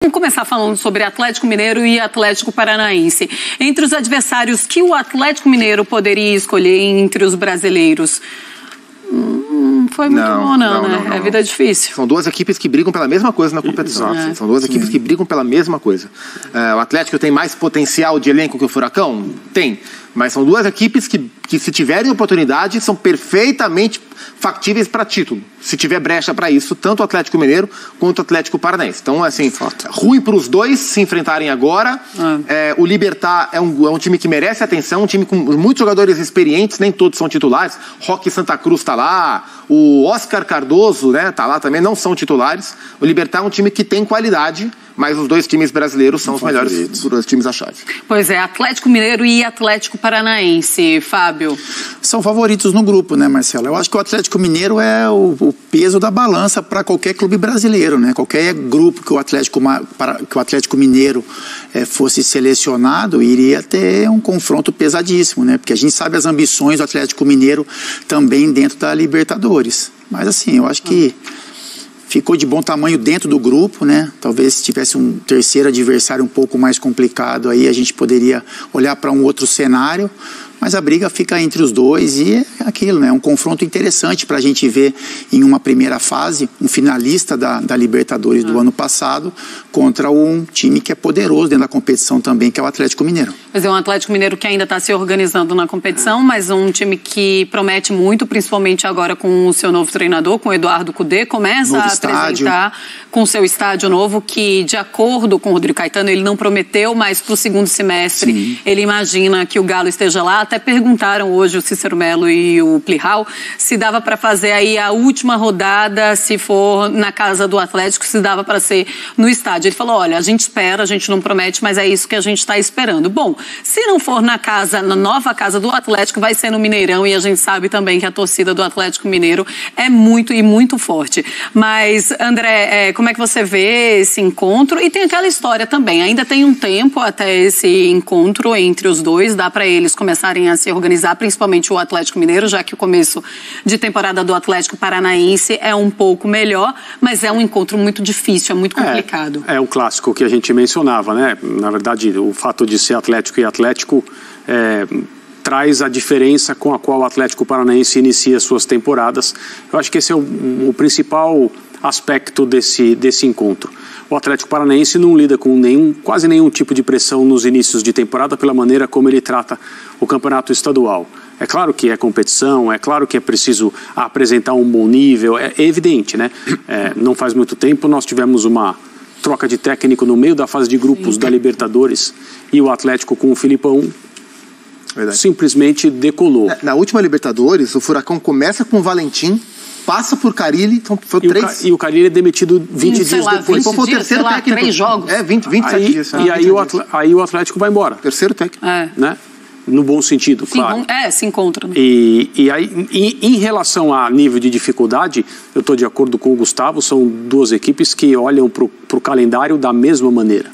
Vamos começar falando sobre Atlético Mineiro e Atlético Paranaense. Entre os adversários que o Atlético Mineiro poderia escolher entre os brasileiros, foi muito bom, né? É vida difícil. São duas equipes que brigam pela mesma coisa na competição. São duas equipes que brigam pela mesma coisa. O Atlético tem mais potencial de elenco que o Furacão? Tem. Mas são duas equipes que se tiverem oportunidade, são perfeitamente factíveis para título. Se tiver brecha para isso, tanto o Atlético Mineiro quanto o Atlético Paranaense. Então, assim, ruim para os dois se enfrentarem agora. O Libertad é um time que merece atenção, um time com muitos jogadores experientes, nem todos são titulares. Roque Santa Cruz está lá, o Oscar Cardoso, né, tá lá também, não são titulares. O Libertad é um time que tem qualidade, mas os dois times brasileiros são os melhores dos times da chave. Pois é, Atlético Mineiro e Atlético Paranaense, Fábio. São favoritos no grupo, né, Marcelo? Eu acho que o Atlético Mineiro é o peso da balança para qualquer clube brasileiro, né? Qualquer grupo que o Atlético Mineiro fosse selecionado iria ter um confronto pesadíssimo, né? Porque a gente sabe as ambições do Atlético Mineiro também dentro da Libertadores. Mas assim, eu acho que ficou de bom tamanho dentro do grupo, né? Talvez se tivesse um terceiro adversário um pouco mais complicado, aí a gente poderia olhar para um outro cenário, mas a briga fica entre os dois e é aquilo, né? É um confronto interessante para a gente ver em uma primeira fase, um finalista da Libertadores do ano passado contra um time que é poderoso dentro da competição também, que é o Atlético Mineiro. Mas é um Atlético Mineiro que ainda está se organizando na competição, mas um time que promete muito, principalmente agora com o seu novo treinador, com o Eduardo Cudê, começa a apresentar com o seu estádio novo, que de acordo com o Rodrigo Caetano, ele não prometeu, mas para o segundo semestre ele imagina que o Galo esteja lá. Até perguntaram hoje o Cícero Melo e o Plihal se dava para fazer aí a última rodada, se for na casa do Atlético, se dava para ser no estádio. Ele falou, olha, a gente espera, a gente não promete, mas é isso que a gente está esperando. Bom, se não for na nova casa do Atlético, vai ser no Mineirão, e a gente sabe também que a torcida do Atlético Mineiro é muito forte. Mas, André, como é que você vê esse encontro? E tem aquela história também, ainda tem um tempo até esse encontro entre os dois, dá para eles começarem a se organizar, principalmente o Atlético Mineiro, já que o começo de temporada do Atlético Paranaense é um pouco melhor, mas é um encontro muito difícil, é muito complicado. É um clássico que a gente mencionava, né? Na verdade, o fato de ser Atlético e Atlético traz a diferença com a qual o Atlético Paranaense inicia suas temporadas. Eu acho que esse é o principal aspecto desse encontro. O Atlético Paranaense não lida com quase nenhum tipo de pressão nos inícios de temporada pela maneira como ele trata o campeonato estadual. É claro que é competição, é claro que é preciso apresentar um bom nível, é evidente, né? Não faz muito tempo nós tivemos uma troca de técnico no meio da fase de grupos da Libertadores e o Atlético com o Filipão simplesmente decolou. Na última Libertadores, o Furacão começa com o Valentim, passa por Carilli, então foi e o Carilli é demitido 20 dias depois. Foi o terceiro técnico. 3 jogos. 27 dias. E aí o Atlético vai embora. Terceiro técnico. Né? No bom sentido, claro. Se encontra. Né? E aí, em relação a nível de dificuldade, eu estou de acordo com o Gustavo, são duas equipes que olham para o calendário da mesma maneira.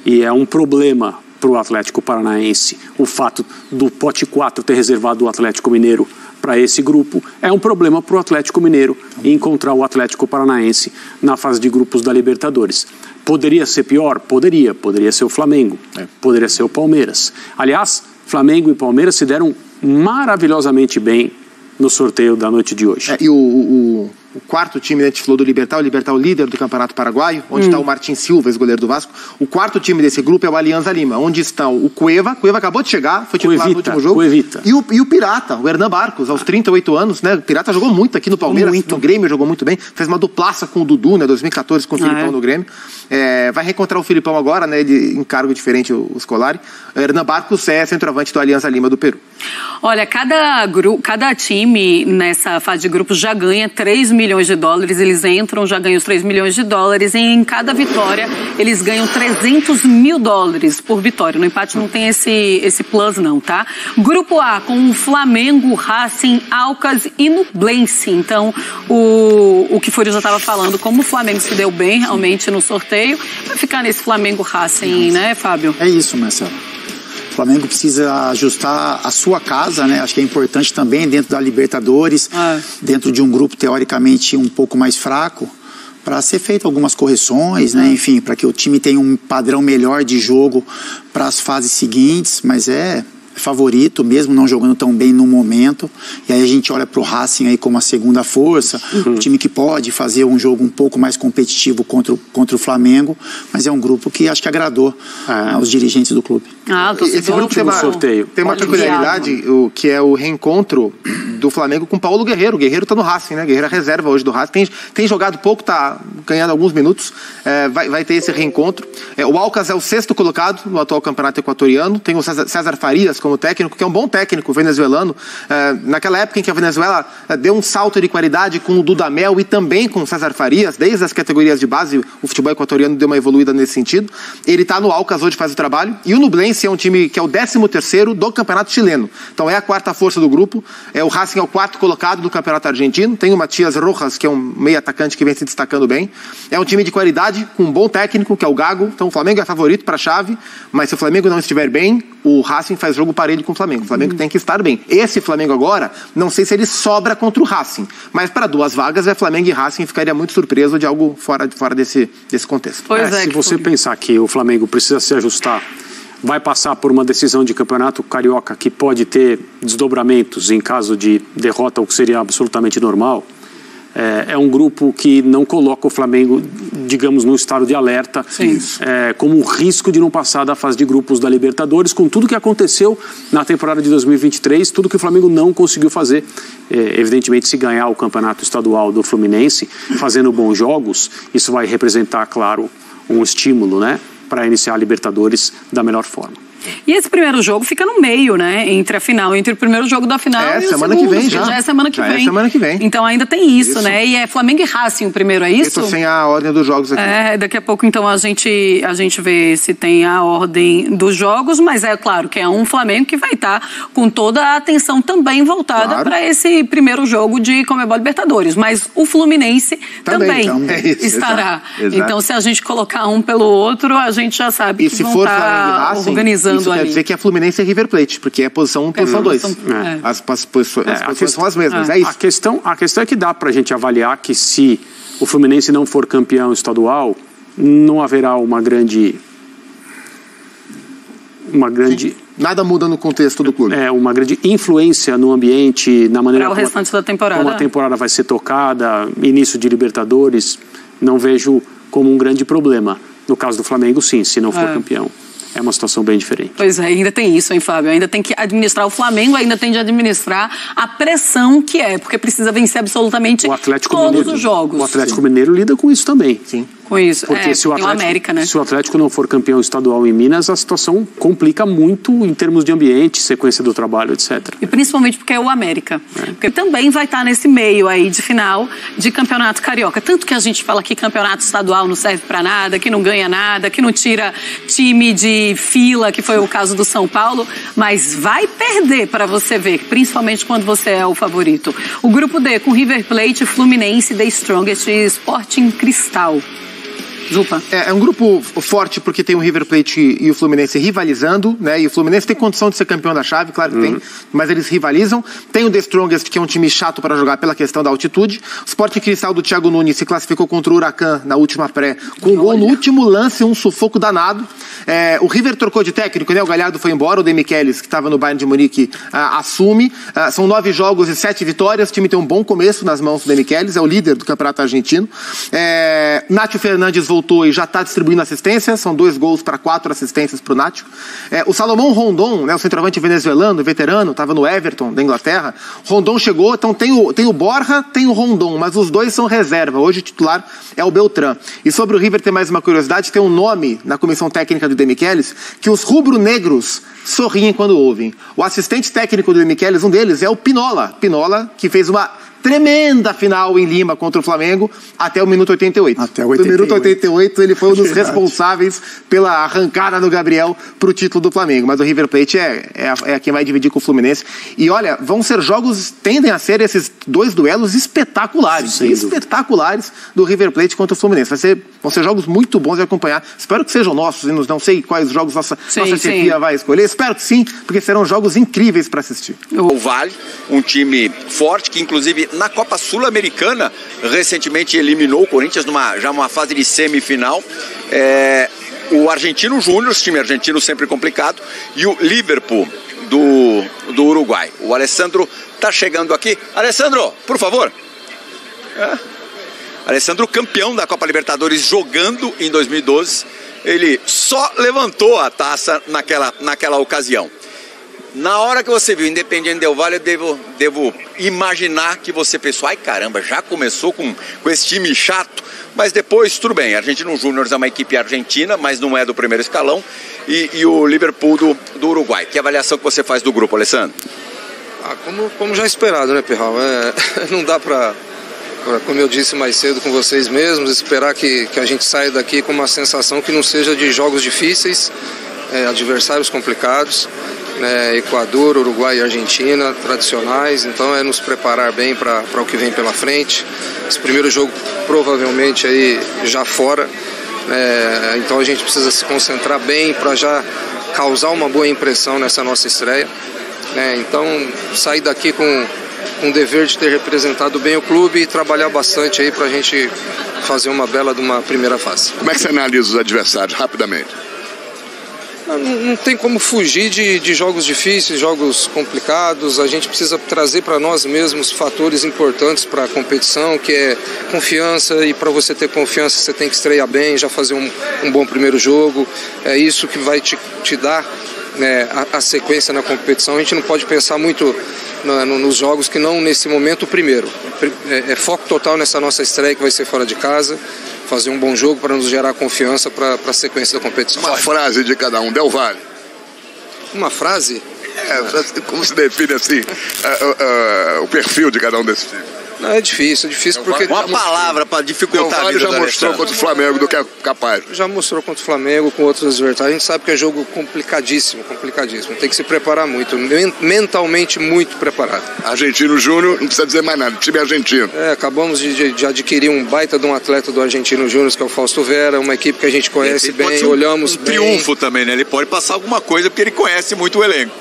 E é um problema para o Atlético Paranaense o fato do pote 4 ter reservado o Atlético Mineiro para esse grupo. É um problema para o Atlético Mineiro encontrar o Atlético Paranaense na fase de grupos da Libertadores. Poderia ser pior? Poderia ser o Flamengo, poderia ser o Palmeiras. Aliás, Flamengo e Palmeiras se deram maravilhosamente bem no sorteio da noite de hoje. E o quarto time, a gente falou do Libertad, o Libertad é o líder do Campeonato Paraguaio, onde está o Martin Silva, ex-goleiro do Vasco. O quarto time desse grupo é o Alianza Lima, onde estão o Cueva acabou de chegar, foi titular no último jogo. E o Pirata, o Hernan Barcos, aos 38 anos, né? O Pirata jogou muito aqui no Palmeiras, no Grêmio jogou muito bem, fez uma duplaça com o Dudu, né? 2014 com o Filipão no Grêmio. Vai reencontrar o Filipão agora, né? Ele em cargo diferente, o Scolari. O Hernan Barcos é centroavante do Alianza Lima do Peru. Olha, cada time nessa fase de grupos já ganha 3 milhões de dólares, eles entram, já ganham os 3 milhões de dólares, e em cada vitória eles ganham 300 mil dólares por vitória. No empate não tem esse plus não, tá? Grupo A com o Flamengo, Racing, Alcas e Nublense. Então, o que Fúrio já estava falando, como o Flamengo se deu bem realmente no sorteio, vai ficar nesse Flamengo Racing, né, Fábio? É isso, Marcelo. O Flamengo precisa ajustar a sua casa, né? Acho que é importante também dentro da Libertadores, dentro de um grupo teoricamente um pouco mais fraco, para ser feito algumas correções, né? Enfim, para que o time tenha um padrão melhor de jogo para as fases seguintes, mas é favorito, mesmo não jogando tão bem no momento. E aí a gente olha para o Racing aí como a segunda força, o time que pode fazer um jogo um pouco mais competitivo contra o Flamengo, mas é um grupo que acho que agradou aos dirigentes do clube. Esse grupo tem uma peculiaridade, que é o reencontro do Flamengo com Paulo Guerreiro. O Guerreiro está no Racing, né? Guerreiro é reserva hoje do Racing. Tem jogado pouco, está ganhando alguns minutos. Vai ter esse reencontro. O Alcas é o 6º colocado no atual campeonato equatoriano. Tem o César Farias como técnico, que é um bom técnico venezuelano. Naquela época em que a Venezuela deu um salto de qualidade com o Dudamel e também com o César Farias, desde as categorias de base, o futebol equatoriano deu uma evoluída nesse sentido. Ele está no Alcas hoje, faz o trabalho. E o Nublense é um time que é o 13º do campeonato chileno. Então é a 4ª força do grupo. O Racing é o 4º colocado do campeonato argentino. Tem o Matias Rojas, que é um meio atacante que vem se destacando bem. É um time de qualidade, com um bom técnico, que é o Gago. Então o Flamengo é favorito para a chave, mas se o Flamengo não estiver bem, o Racing faz jogo parelho com o Flamengo. O Flamengo tem que estar bem. Esse Flamengo agora, não sei se ele sobra contra o Racing, mas para 2 vagas é Flamengo e Racing, ficaria muito surpreso de algo fora desse contexto. Se você pensar que o Flamengo precisa se ajustar, vai passar por uma decisão de campeonato carioca que pode ter desdobramentos em caso de derrota, o que seria absolutamente normal. É um grupo que não coloca o Flamengo, digamos, no estado de alerta, como um risco de não passar da fase de grupos da Libertadores, com tudo que aconteceu na temporada de 2023, tudo que o Flamengo não conseguiu fazer. Evidentemente, se ganhar o campeonato estadual do Fluminense, fazendo bons jogos, isso vai representar, claro, um estímulo, né, para iniciar a Libertadores da melhor forma. E esse primeiro jogo fica no meio, né? Entre o primeiro jogo da final e o semana segundo. Que vem já. Já é semana que vem. É semana que vem. Então ainda tem isso, né? E é Flamengo e Racing o primeiro, é isso? Eu tô sem a ordem dos jogos aqui. Daqui a pouco então a gente vê se tem a ordem dos jogos, mas é claro que é um Flamengo que vai estar com toda a atenção também voltada para esse primeiro jogo de Conmebol Libertadores. Mas o Fluminense também estará. Exato. Então se a gente colocar um pelo outro, a gente já sabe que vão estar organizando isso ali. Quer dizer que é Fluminense e River Plate, porque é posição 1, posição 2. As posições são as mesmas, é isso. A questão é que dá pra gente avaliar que se o Fluminense não for campeão estadual, não haverá uma grande... Nada muda no contexto do clube. Uma grande influência no ambiente, na maneira como o restante da temporada. Como a temporada vai ser tocada, início de Libertadores, não vejo como um grande problema. No caso do Flamengo, sim, se não for campeão. É uma situação bem diferente. Pois é, ainda tem isso, hein, Fábio? Ainda tem que administrar o Flamengo, ainda tem de administrar a pressão que é, porque precisa vencer absolutamente todos os jogos. O Atlético Mineiro lida com isso também. Sim. Com isso. Porque se o América, né? Se o Atlético não for campeão estadual em Minas, a situação complica muito em termos de ambiente, sequência do trabalho, etc. E principalmente porque é o América. Porque também vai estar nesse meio aí de final de campeonato carioca. Tanto que a gente fala que campeonato estadual não serve pra nada, que não ganha nada, que não tira time de fila, que foi o caso do São Paulo, mas vai perder para você ver, principalmente quando você é o favorito. O grupo D com River Plate, Fluminense, The Strongest e Sporting Cristal. Zupa. É um grupo forte porque tem o River Plate e o Fluminense rivalizando, né? E o Fluminense tem condição de ser campeão da chave, claro que tem, mas eles rivalizam. Tem o The Strongest, que é um time chato para jogar pela questão da altitude. O Sporting Cristal do Thiago Nunes se classificou contra o Huracan na última pré, com um gol no último lance, um sufoco danado. O River trocou de técnico, né? O Galhardo foi embora, o Demichelis, que estava no Bayern de Munique, assume. São 9 jogos e 7 vitórias. O time tem um bom começo nas mãos do Demichelis, é o líder do campeonato argentino. Nátio Fernandes voltou e já está distribuindo assistência, são 2 gols para 4 assistências para o Nátio. O Salomão Rondon, né, o centroavante venezuelano, veterano, estava no Everton da Inglaterra. Rondon chegou, então tem o Borja, tem o Rondon, mas os dois são reserva. Hoje o titular é o Beltrán. E sobre o River tem mais uma curiosidade, tem um nome na comissão técnica do Demichelis que os rubro-negros sorriem quando ouvem. O assistente técnico do Demichelis, um deles, é o Pinola. Pinola, que fez uma tremenda final em Lima contra o Flamengo até o minuto 88. Até o 88. No minuto 88 ele foi um dos responsáveis pela arrancada do Gabriel para o título do Flamengo. Mas o River Plate é quem vai dividir com o Fluminense. E olha, tendem a ser esses 2 duelos espetaculares. Espetaculares do River Plate contra o Fluminense. Vão ser jogos muito bons de acompanhar. Espero que sejam nossos. E não sei quais jogos nossa chefia vai escolher. Espero que sim, porque serão jogos incríveis para assistir. O Vale, um time forte que inclusive na Copa Sul-Americana, recentemente eliminou o Corinthians já numa fase de semifinal. O Argentino Júnior, time argentino sempre complicado, e o Liverpool do Uruguai. O Alessandro está chegando aqui. Alessandro, por favor. Alessandro, campeão da Copa Libertadores, jogando em 2012. Ele só levantou a taça naquela ocasião. Na hora que você viu Independiente Del Valle, eu devo imaginar que você pensou, ai caramba, já começou com esse time chato. Mas depois, tudo bem, Argentino Júnior é uma equipe argentina, mas não é do primeiro escalão. E o Liverpool do Uruguai. Que avaliação que você faz do grupo, Alessandro? Como já esperado, né, Pirral? Não dá para, como eu disse mais cedo com vocês mesmos, esperar que a gente saia daqui com uma sensação que não seja de jogos difíceis, adversários complicados. Equador, Uruguai e Argentina, tradicionais, então é nos preparar bem para o que vem pela frente. Esse primeiro jogo provavelmente aí já fora, então a gente precisa se concentrar bem para já causar uma boa impressão nessa nossa estreia. Então sair daqui com o dever de ter representado bem o clube e trabalhar bastante aí para a gente fazer uma bela de uma primeira fase. Como é que você analisa os adversários rapidamente? Não tem como fugir de jogos difíceis, jogos complicados. A gente precisa trazer para nós mesmos fatores importantes para a competição, que é confiança, e para você ter confiança você tem que estrear bem, já fazer um bom primeiro jogo. É isso que vai te dar a sequência na competição. A gente não pode pensar muito nos jogos que não nesse momento o primeiro. É foco total nessa nossa estreia que vai ser fora de casa. Fazer um bom jogo para nos gerar confiança para a sequência da competição. Uma frase de cada um. Del Valle. Uma frase? Como se define assim o perfil de cada um desses times? Não, é difícil porque... Uma palavra para dificultar a vida já mostrou contra o Flamengo do que é capaz. Já mostrou contra o Flamengo, com outros adversários. A gente sabe que é jogo complicadíssimo. Tem que se preparar muito, mentalmente muito preparado. Argentino Júnior, não precisa dizer mais nada, time argentino. Acabamos de adquirir um baita de um atleta do Argentino Júnior, que é o Fausto Vera, uma equipe que a gente conhece bem, olhamos bem. Triunfo também, né? Ele pode passar alguma coisa porque ele conhece muito o elenco.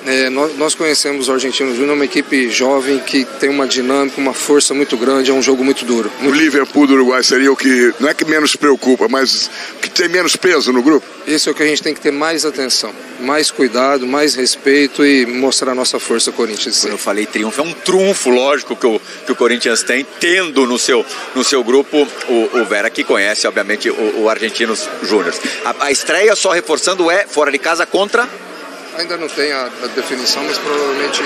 Nós conhecemos o Argentino Júnior, uma equipe jovem que tem uma dinâmica, uma força muito grande, é um jogo muito duro. O Liverpool do Uruguai seria o que, não é que menos preocupa, mas que tem menos peso no grupo? Esse é o que a gente tem que ter mais atenção, mais cuidado, mais respeito e mostrar a nossa força, Corinthians. Quando eu falei triunfo, é um trunfo, lógico, que o Corinthians tem, tendo no seu grupo o Vera, que conhece, obviamente, o Argentinos Júnior. A estreia, só reforçando, é fora de casa contra... Ainda não tem a definição, mas provavelmente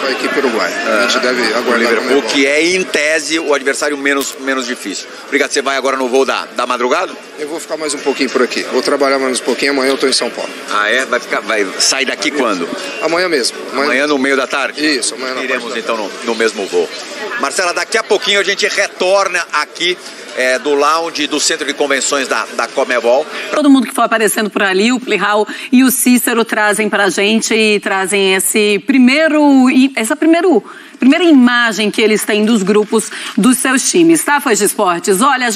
a equipe uruguaia. A gente deve aguardar. O Liverpool, que é, em tese, o adversário menos difícil. Obrigado. Você vai agora no voo da madrugada? Eu vou ficar mais um pouquinho por aqui. Vou trabalhar mais um pouquinho. Amanhã eu estou em São Paulo. Ah, é? Vai sair daqui quando? Amanhã mesmo. Amanhã no meio da tarde? Isso, amanhã na Iremos, então, no mesmo voo. Marcela, daqui a pouquinho a gente retorna aqui do lounge do Centro de Convenções da Conmebol. Todo mundo que for aparecendo por ali, o Plihal e o Cícero trazem pra gente e trazem essa primeira imagem que eles têm dos grupos dos seus times, tá, Fãs de Esportes? Olha,